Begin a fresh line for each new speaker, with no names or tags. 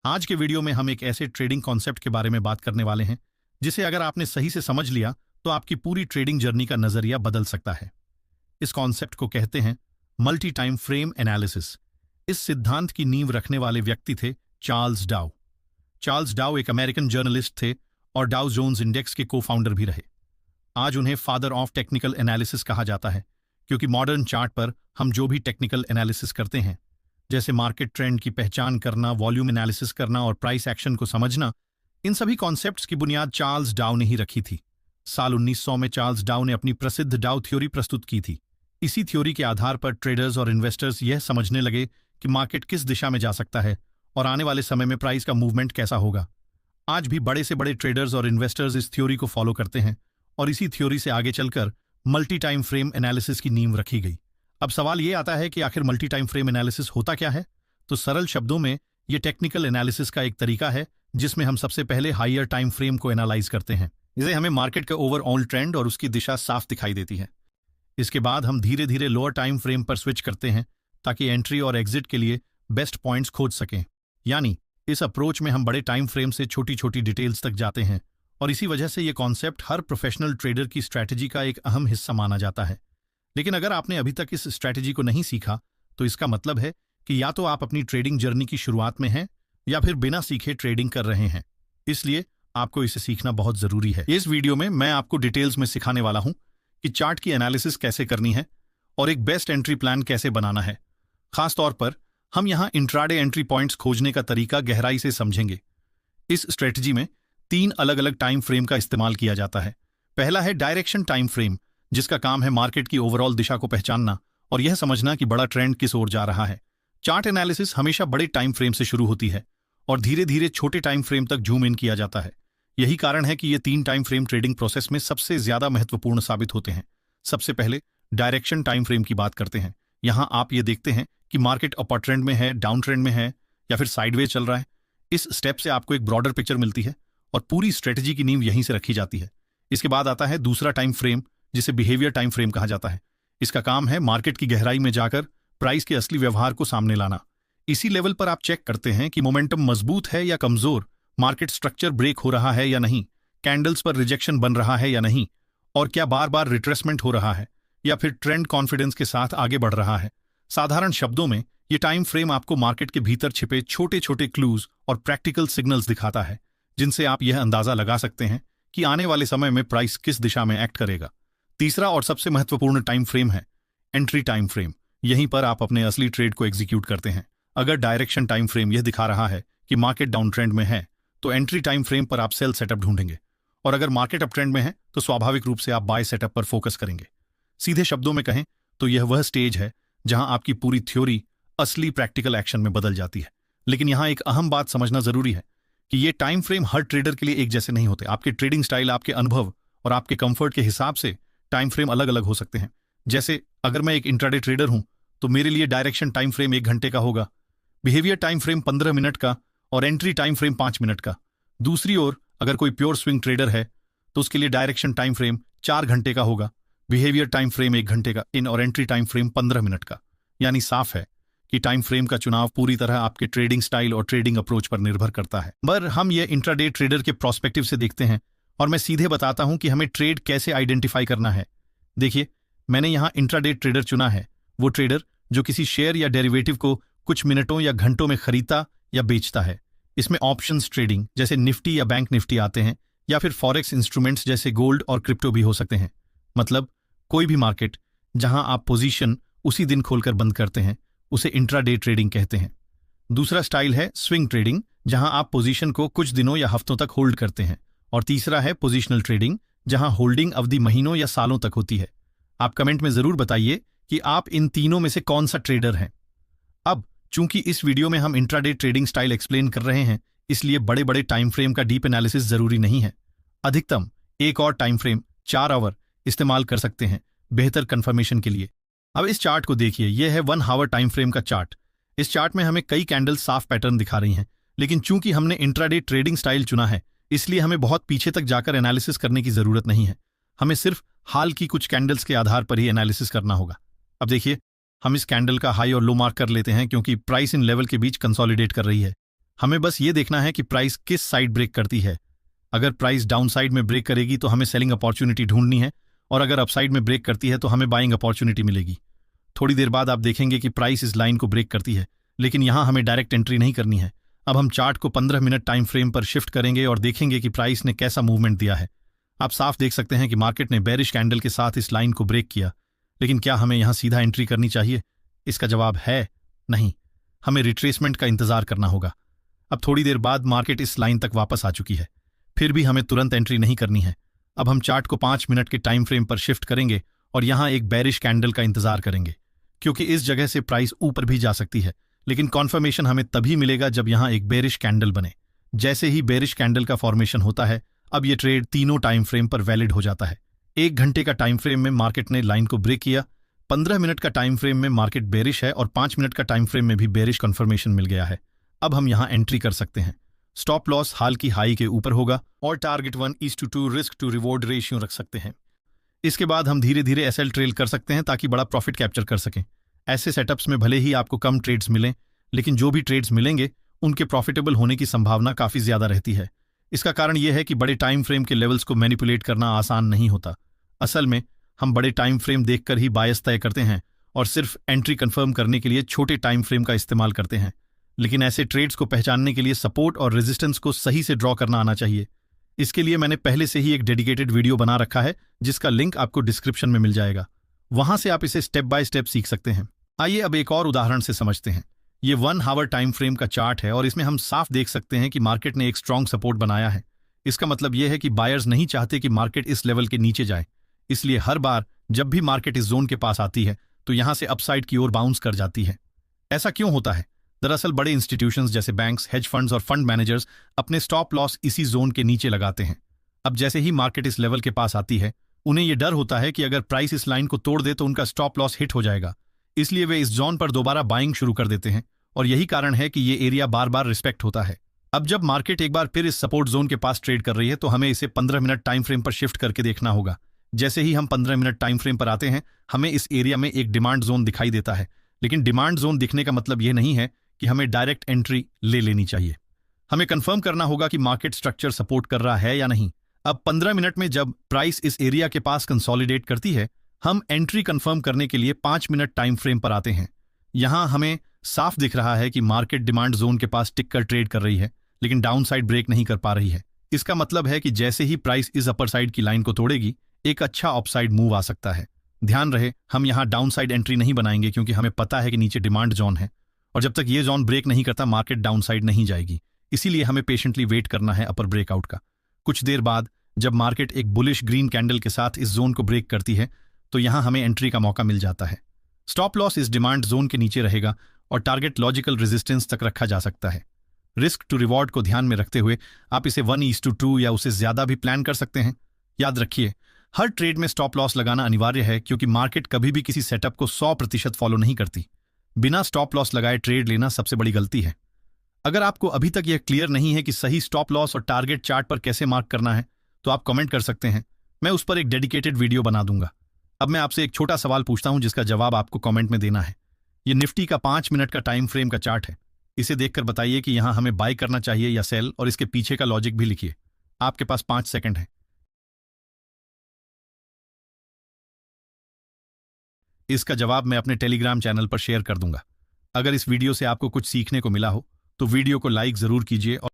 आज के वीडियो में हम एक ऐसे ट्रेडिंग कॉन्सेप्ट के बारे में बात करने वाले हैं जिसे अगर आपने सही से समझ लिया तो आपकी पूरी ट्रेडिंग जर्नी का नजरिया बदल सकता है। इस कॉन्सेप्ट को कहते हैं मल्टी टाइम फ्रेम एनालिसिस। इस सिद्धांत की नींव रखने वाले व्यक्ति थे चार्ल्स डाउ। चार्ल्स डाउ एक अमेरिकन जर्नलिस्ट थे और डाउ जोन्स इंडेक्स के को फाउंडर भी रहे। आज उन्हें फादर ऑफ टेक्निकल एनालिसिस कहा जाता है क्योंकि मॉडर्न चार्ट पर हम जो भी टेक्निकल एनालिसिस करते हैं, जैसे मार्केट ट्रेंड की पहचान करना, वॉल्यूम एनालिसिस करना और प्राइस एक्शन को समझना, इन सभी कॉन्सेप्ट्स की बुनियाद चार्ल्स डाउ ने ही रखी थी। साल 1900 में चार्ल्स डाउ ने अपनी प्रसिद्ध डाउ थ्योरी प्रस्तुत की थी। इसी थ्योरी के आधार पर ट्रेडर्स और इन्वेस्टर्स यह समझने लगे कि मार्केट किस दिशा में जा सकता है और आने वाले समय में प्राइस का मूवमेंट कैसा होगा। आज भी बड़े से बड़े ट्रेडर्स और इन्वेस्टर्स इस थ्योरी को फॉलो करते हैं और इसी थ्योरी से आगे चलकर मल्टी टाइम फ्रेम एनालिसिस की नींव रखी गई। अब सवाल यह आता है कि आखिर मल्टी टाइम फ्रेम एनालिसिस होता क्या है? तो सरल शब्दों में यह टेक्निकल एनालिसिस का एक तरीका है जिसमें हम सबसे पहले हायर टाइम फ्रेम को एनालाइज करते हैं। इसे हमें मार्केट का ओवरऑल ट्रेंड और उसकी दिशा साफ दिखाई देती है। इसके बाद हम धीरे धीरे लोअर टाइम फ्रेम पर स्विच करते हैं ताकि एंट्री और एग्जिट के लिए बेस्ट पॉइंट्स खोज सकें। यानी इस अप्रोच में हम बड़े टाइम फ्रेम से छोटी छोटी डिटेल्स तक जाते हैं और इसी वजह से यह कॉन्सेप्ट हर प्रोफेशनल ट्रेडर की स्ट्रैटेजी का एक अहम हिस्सा माना जाता है। लेकिन अगर आपने अभी तक इस स्ट्रैटेजी को नहीं सीखा तो इसका मतलब है कि या तो आप अपनी ट्रेडिंग जर्नी की शुरुआत में हैं या फिर बिना सीखे ट्रेडिंग कर रहे हैं। इसलिए आपको इसे सीखना बहुत जरूरी है। इस वीडियो में मैं आपको डिटेल्स में सिखाने वाला हूं कि चार्ट की एनालिसिस कैसे करनी है और एक बेस्ट एंट्री प्लान कैसे बनाना है। खासतौर पर हम यहां इंट्राडे एंट्री पॉइंट्स खोजने का तरीका गहराई से समझेंगे। इस स्ट्रेटजी में 3 अलग अलग टाइम फ्रेम का इस्तेमाल किया जाता है। पहला है डायरेक्शन टाइम फ्रेम, जिसका काम है मार्केट की ओवरऑल दिशा को पहचानना और यह समझना कि बड़ा ट्रेंड किस ओर जा रहा है। चार्ट एनालिसिस हमेशा बड़े टाइम फ्रेम से शुरू होती है और धीरे धीरे छोटे टाइम फ्रेम तक जूम इन किया जाता है। यही कारण है कि ये 3 टाइम फ्रेम ट्रेडिंग प्रोसेस में सबसे ज्यादा महत्वपूर्ण साबित होते हैं। सबसे पहले डायरेक्शन टाइम फ्रेम की बात करते हैं। यहां आप ये देखते हैं कि मार्केट अपर ट्रेंड में है, डाउन ट्रेंड में है या फिर साइडवेज चल रहा है। इस स्टेप से आपको एक ब्रॉडर पिक्चर मिलती है और पूरी स्ट्रेटजी की नींव यहीं से रखी जाती है। इसके बाद आता है दूसरा टाइम फ्रेम, जिसे बिहेवियर टाइम फ्रेम कहा जाता है। इसका काम है मार्केट की गहराई में जाकर प्राइस के असली व्यवहार को सामने लाना। इसी लेवल पर आप चेक करते हैं कि मोमेंटम मजबूत है या कमजोर, मार्केट स्ट्रक्चर ब्रेक हो रहा है या नहीं, कैंडल्स पर रिजेक्शन बन रहा है या नहीं, और क्या बार बार रिट्रेसमेंट हो रहा है या फिर ट्रेंड कॉन्फिडेंस के साथ आगे बढ़ रहा है। साधारण शब्दों में ये टाइम फ्रेम आपको मार्केट के भीतर छिपे छोटे छोटे क्लूज और प्रैक्टिकल सिग्नल्स दिखाता है जिनसे आप यह अंदाजा लगा सकते हैं कि आने वाले समय में प्राइस किस दिशा में एक्ट करेगा। तीसरा और सबसे महत्वपूर्ण टाइम फ्रेम है एंट्री टाइम फ्रेम। यहीं पर आप अपने असली ट्रेड को एग्जीक्यूट करते हैं। अगर डायरेक्शन टाइम फ्रेम यह दिखा रहा है कि मार्केट डाउन ट्रेंड में है तो एंट्री टाइम फ्रेम पर आप सेल सेटअप ढूंढेंगे, और अगर मार्केट अप ट्रेंड में है तो स्वाभाविक रूप से आप बाय सेटअप पर फोकस करेंगे। सीधे शब्दों में कहें तो यह वह स्टेज है जहां आपकी पूरी थ्योरी असली प्रैक्टिकल एक्शन में बदल जाती है। लेकिन यहां एक अहम बात समझना जरूरी है कि ये टाइम फ्रेम हर ट्रेडर के लिए एक जैसे नहीं होते। आपके ट्रेडिंग स्टाइल, आपके अनुभव और आपके कंफर्ट के हिसाब से टाइम फ्रेम अलग अलग हो सकते हैं। जैसे अगर मैं एक इंट्राडे ट्रेडर हूं तो मेरे लिए डायरेक्शन टाइम फ्रेम 1 घंटे का होगा, बिहेवियर टाइम फ्रेम 15 मिनट का और एंट्री टाइम फ्रेम 5 मिनट का। दूसरी ओर अगर कोई प्योर स्विंग ट्रेडर है तो उसके लिए डायरेक्शन टाइम फ्रेम 4 घंटे का होगा, बिहेवियर टाइम फ्रेम 1 घंटे का और एंट्री टाइम फ्रेम 15 मिनट का। यानी साफ है कि टाइम फ्रेम का चुनाव पूरी तरह आपके ट्रेडिंग स्टाइल और ट्रेडिंग अप्रोच पर निर्भर करता है। पर हम ये इंट्राडे ट्रेडर के प्रोस्पेक्टिव से देखते हैं और मैं सीधे बताता हूं कि हमें ट्रेड कैसे आइडेंटिफाई करना है। देखिए, मैंने यहां इंट्राडे ट्रेडर चुना है, वो ट्रेडर जो किसी शेयर या डेरिवेटिव को कुछ मिनटों या घंटों में खरीदता या बेचता है। इसमें ऑप्शंस ट्रेडिंग जैसे निफ्टी या बैंक निफ्टी आते हैं, या फिर फॉरेक्स इंस्ट्रूमेंट्स जैसे गोल्ड और क्रिप्टो भी हो सकते हैं। मतलब कोई भी मार्केट जहां आप पोजीशन उसी दिन खोलकर बंद करते हैं उसे इंट्राडे ट्रेडिंग कहते हैं। दूसरा स्टाइल है स्विंग ट्रेडिंग, जहां आप पोजीशन को कुछ दिनों या हफ्तों तक होल्ड करते हैं। और तीसरा है पोजिशनल ट्रेडिंग, जहां होल्डिंग अवधि महीनों या सालों तक होती है। आप कमेंट में जरूर बताइए कि आप इन तीनों में से कौन सा ट्रेडर हैं। अब चूंकि इस वीडियो में हम इंट्राडे ट्रेडिंग स्टाइल एक्सप्लेन कर रहे हैं, इसलिए बड़े बड़े टाइम फ्रेम का डीप एनालिसिस जरूरी नहीं है। अधिकतम एक और टाइम फ्रेम 4 आवर इस्तेमाल कर सकते हैं बेहतर कंफर्मेशन के लिए। अब इस चार्ट को देखिए, यह है 1 आवर टाइम फ्रेम का चार्ट। इस चार्ट में हमें कई कैंडल साफ पैटर्न दिखा रही हैं, लेकिन चूंकि हमने इंट्राडे ट्रेडिंग स्टाइल चुना है इसलिए हमें बहुत पीछे तक जाकर एनालिसिस करने की जरूरत नहीं है। हमें सिर्फ हाल की कुछ कैंडल्स के आधार पर ही एनालिसिस करना होगा। अब देखिए, हम इस कैंडल का हाई और लो मार्क कर लेते हैं क्योंकि प्राइस इन लेवल के बीच कंसोलिडेट कर रही है। हमें बस ये देखना है कि प्राइस किस साइड ब्रेक करती है। अगर प्राइस डाउन साइड में ब्रेक करेगी तो हमें सेलिंग अपॉर्चुनिटी ढूंढनी है, और अगर अपसाइड में ब्रेक करती है तो हमें बाइंग अपॉर्चुनिटी मिलेगी। थोड़ी देर बाद आप देखेंगे कि प्राइस इस लाइन को ब्रेक करती है, लेकिन यहां हमें डायरेक्ट एंट्री नहीं करनी है। अब हम चार्ट को 15 मिनट टाइम फ्रेम पर शिफ्ट करेंगे और देखेंगे कि प्राइस ने कैसा मूवमेंट दिया है। आप साफ देख सकते हैं कि मार्केट ने बेरिश कैंडल के साथ इस लाइन को ब्रेक किया, लेकिन क्या हमें यहां सीधा एंट्री करनी चाहिए? इसका जवाब है नहीं, हमें रिट्रेसमेंट का इंतजार करना होगा। अब थोड़ी देर बाद मार्केट इस लाइन तक वापस आ चुकी है, फिर भी हमें तुरंत एंट्री नहीं करनी है। अब हम चार्ट को 5 मिनट के टाइम फ्रेम पर शिफ्ट करेंगे और यहां एक बेरिश कैंडल का इंतजार करेंगे, क्योंकि इस जगह से प्राइस ऊपर भी जा सकती है, लेकिन कॉन्फर्मेशन हमें तभी मिलेगा जब यहां एक बेरिश कैंडल बने। जैसे ही बेरिश कैंडल का फॉर्मेशन होता है, अब ये ट्रेड तीनों टाइम फ्रेम पर वैलिड हो जाता है। 1 घंटे का टाइम फ्रेम में मार्केट ने लाइन को ब्रेक किया, 15 मिनट का टाइम फ्रेम में मार्केट बेरिश है और 5 मिनट का टाइम फ्रेम में भी बेरिश कन्फर्मेशन मिल गया है। अब हम यहां एंट्री कर सकते हैं। स्टॉप लॉस हाल की हाई के ऊपर होगा और target 1:2 risk to reward ratio रख सकते हैं। इसके बाद हम धीरे धीरे एसएल ट्रेल कर सकते हैं ताकि बड़ा प्रॉफिट कैप्चर कर सकें। ऐसे सेटअप्स में भले ही आपको कम ट्रेड्स मिलें, लेकिन जो भी ट्रेड्स मिलेंगे उनके प्रॉफिटेबल होने की संभावना काफी ज्यादा रहती है। इसका कारण यह है कि बड़े टाइम फ्रेम के लेवल्स को मैनिपुलेट करना आसान नहीं होता। असल में हम बड़े टाइम फ्रेम देखकर ही बायस तय करते हैं और सिर्फ एंट्री कंफर्म करने के लिए छोटे टाइम फ्रेम का इस्तेमाल करते हैं। लेकिन ऐसे ट्रेड्स को पहचानने के लिए सपोर्ट और रेजिस्टेंस को सही से ड्रॉ करना आना चाहिए। इसके लिए मैंने पहले से ही एक डेडिकेटेड वीडियो बना रखा है, जिसका लिंक आपको डिस्क्रिप्शन में मिल जाएगा। वहां से आप इसे स्टेप बाय स्टेप सीख सकते हैं। आइए अब एक और उदाहरण से समझते हैं। ये 1 आवर टाइम फ्रेम का चार्ट है और इसमें हम साफ देख सकते हैं कि मार्केट ने एक स्ट्रॉन्ग सपोर्ट बनाया है। इसका मतलब यह है कि बायर्स नहीं चाहते कि मार्केट इस लेवल के नीचे जाए, इसलिए हर बार जब भी मार्केट इस जोन के पास आती है तो यहां से अपसाइड की ओर बाउंस कर जाती है। ऐसा क्यों होता है? दरअसल बड़े इंस्टीट्यूशंस जैसे बैंक्स, हेज फंड्स और फंड मैनेजर्स अपने स्टॉप लॉस इसी जोन के नीचे लगाते हैं। अब जैसे ही मार्केट इस लेवल के पास आती है, उन्हें यह डर होता है कि अगर प्राइस इस लाइन को तोड़ दे तो उनका स्टॉप लॉस हिट हो जाएगा, इसलिए वे इस जोन पर दोबारा बाइंग शुरू कर देते हैं और यही कारण है कि ये एरिया बार बार रिस्पेक्ट होता है। अब जब मार्केट एक बार फिर इस सपोर्ट जोन के पास ट्रेड कर रही है तो हमें इसे 15 मिनट टाइम फ्रेम पर शिफ्ट करके देखना होगा। जैसे ही हम 15 मिनट टाइम फ्रेम पर आते हैं, हमें इस एरिया में एक डिमांड जोन दिखाई देता है, लेकिन डिमांड जोन दिखने का मतलब यह नहीं है कि हमें डायरेक्ट एंट्री ले लेनी चाहिए। हमें कंफर्म करना होगा कि मार्केट स्ट्रक्चर सपोर्ट कर रहा है या नहीं। अब 15 मिनट में जब प्राइस इस एरिया के पास कंसोलिडेट करती है, हम एंट्री कंफर्म करने के लिए 5 मिनट टाइम फ्रेम पर आते हैं। यहां हमें साफ दिख रहा है कि मार्केट डिमांड जोन के पास टिक कर ट्रेड कर रही है, लेकिन डाउन साइड ब्रेक नहीं कर पा रही है। इसका मतलब है कि जैसे ही प्राइस इस अपर साइड की लाइन को तोड़ेगी, एक अच्छा अपसाइड मूव आ सकता है। ध्यान रहे, हम यहां डाउन साइड एंट्री नहीं बनाएंगे क्योंकि हमें पता है कि नीचे डिमांड जोन है और जब तक ये जोन ब्रेक नहीं करता मार्केट डाउन साइड नहीं जाएगी। इसीलिए हमें पेशेंटली वेट करना है अपर ब्रेकआउट का। कुछ देर बाद जब मार्केट एक बुलिश ग्रीन कैंडल के साथ इस जोन को ब्रेक करती है तो यहां हमें एंट्री का मौका मिल जाता है। स्टॉप लॉस इस डिमांड जोन के नीचे रहेगा और टारगेट लॉजिकल रेजिस्टेंस तक रखा जा सकता है। रिस्क टू रिवॉर्ड को ध्यान में रखते हुए आप इसे 1:2 या उससे ज्यादा भी प्लान कर सकते हैं। याद रखिए, हर ट्रेड में स्टॉप लॉस लगाना अनिवार्य है क्योंकि मार्केट कभी भी किसी सेटअप को 100% फॉलो नहीं करती। बिना स्टॉप लॉस लगाए ट्रेड लेना सबसे बड़ी गलती है। अगर आपको अभी तक यह क्लियर नहीं है कि सही स्टॉप लॉस और टारगेट चार्ट पर कैसे मार्क करना है, तो आप कमेंट कर सकते हैं, मैं उस पर एक डेडिकेटेड वीडियो बना दूंगा। अब मैं आपसे एक छोटा सवाल पूछता हूं जिसका जवाब आपको कमेंट में देना है। यह निफ्टी का 5 मिनट का टाइम फ्रेम का चार्ट है। इसे देखकर बताइए कि यहां हमें बाय करना चाहिए या सेल, और इसके पीछे का लॉजिक भी लिखिए। आपके पास 5 सेकंड है। इसका जवाब मैं अपने टेलीग्राम चैनल पर शेयर कर दूंगा। अगर इस वीडियो से आपको कुछ सीखने को मिला हो तो वीडियो को लाइक जरूर कीजिए और